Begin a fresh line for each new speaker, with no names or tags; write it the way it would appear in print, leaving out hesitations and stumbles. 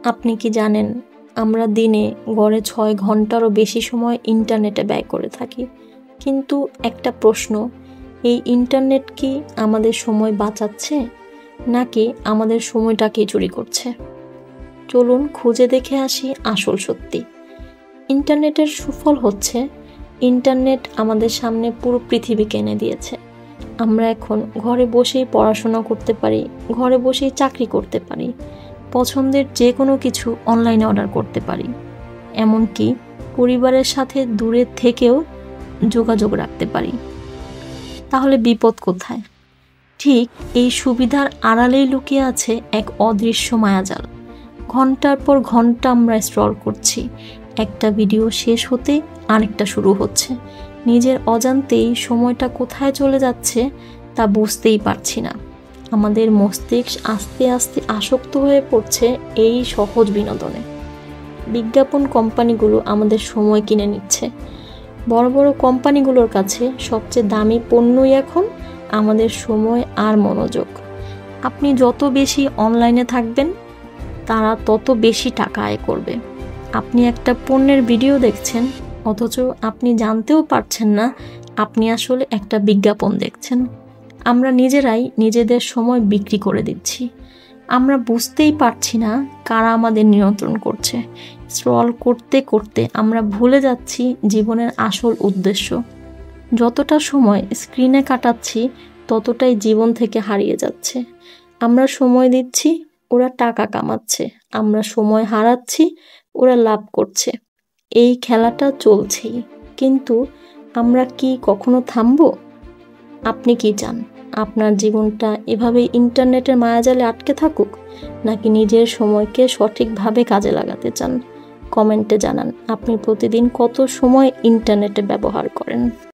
আপনি কি জানেন আমরা দিনে গড়ে ৬ ঘন্টারও বেশি সময় ইন্টারনেটে ব্যয় করে থাকি। কিন্তু একটা প্রশ্ন, এই ইন্টারনেট কি আমাদের সময় বাঁচাচ্ছে নাকি আমাদের সময়টাকেই চুরি করছে? চলুন খুঁজে দেখে আসি আসল সত্যি। ইন্টারনেটের সুফল হচ্ছে ইন্টারনেট আমাদের সামনে পুরো পৃথিবীকে এনে দিয়েছে। আমরা এখন ঘরে বসেই পড়াশোনা করতে পারি, ঘরে বসেই চাকরি করতে পারি, পছন্দের যে কোনো কিছু অনলাইনে অর্ডার করতে পারি, এমনকি পরিবারের সাথে দূরে থেকেও যোগাযোগ রাখতে পারি। তাহলে বিপদ কোথায়? ঠিক এই সুবিধার আড়ালেই লুকিয়ে আছে এক অদৃশ্য মায়াজাল। ঘন্টার পর ঘন্টা আমরা স্ক্রল করছি, একটা ভিডিও শেষ হতে আরেকটা শুরু হচ্ছে। নিজের অজান্তেই সময়টা কোথায় চলে যাচ্ছে তা বুঝতেই পারছি না। আমাদের মস্তিষ্ক আস্তে আস্তে আসক্ত হয়ে পড়ছে এই সহজ বিনোদনে। বিজ্ঞাপন কোম্পানিগুলো আমাদের সময় কিনে নিচ্ছে। বড় বড় কোম্পানিগুলোর কাছে সবচেয়ে দামি পণ্যই এখন আমাদের সময় আর মনোযোগ। আপনি যত বেশি অনলাইনে থাকবেন তারা তত বেশি টাকা আয় করবে। আপনি একটা পণ্যের ভিডিও দেখছেন অথচ আপনি জানতেও পারছেন না আপনি আসলে একটা বিজ্ঞাপন দেখছেন। আমরা নিজেরাই নিজেদের সময় বিক্রি করে দিচ্ছি। আমরা বুঝতেই পারছি না কারা আমাদের নিয়ন্ত্রণ করছে। স্ক্রল করতে করতে আমরা ভুলে যাচ্ছি জীবনের আসল উদ্দেশ্য। যতটা সময় স্ক্রিনে কাটাচ্ছি ততটাই জীবন থেকে হারিয়ে যাচ্ছে। আমরা সময় দিচ্ছি, ওরা টাকা কামাচ্ছে। আমরা সময় হারাচ্ছি, ওরা লাভ করছে। এই খেলাটা চলছেই, কিন্তু আমরা কি কখনো থামবো? আপনি কি চান আপনার জীবনটা এভাবেই ইন্টারনেটের মায়াজালে আটকে থাকুক, নাকি নিজের সময়কে সঠিকভাবে কাজে লাগাতে চান? কমেন্টে জানান আপনি প্রতিদিন কত সময় ইন্টারনেটে ব্যবহার করেন।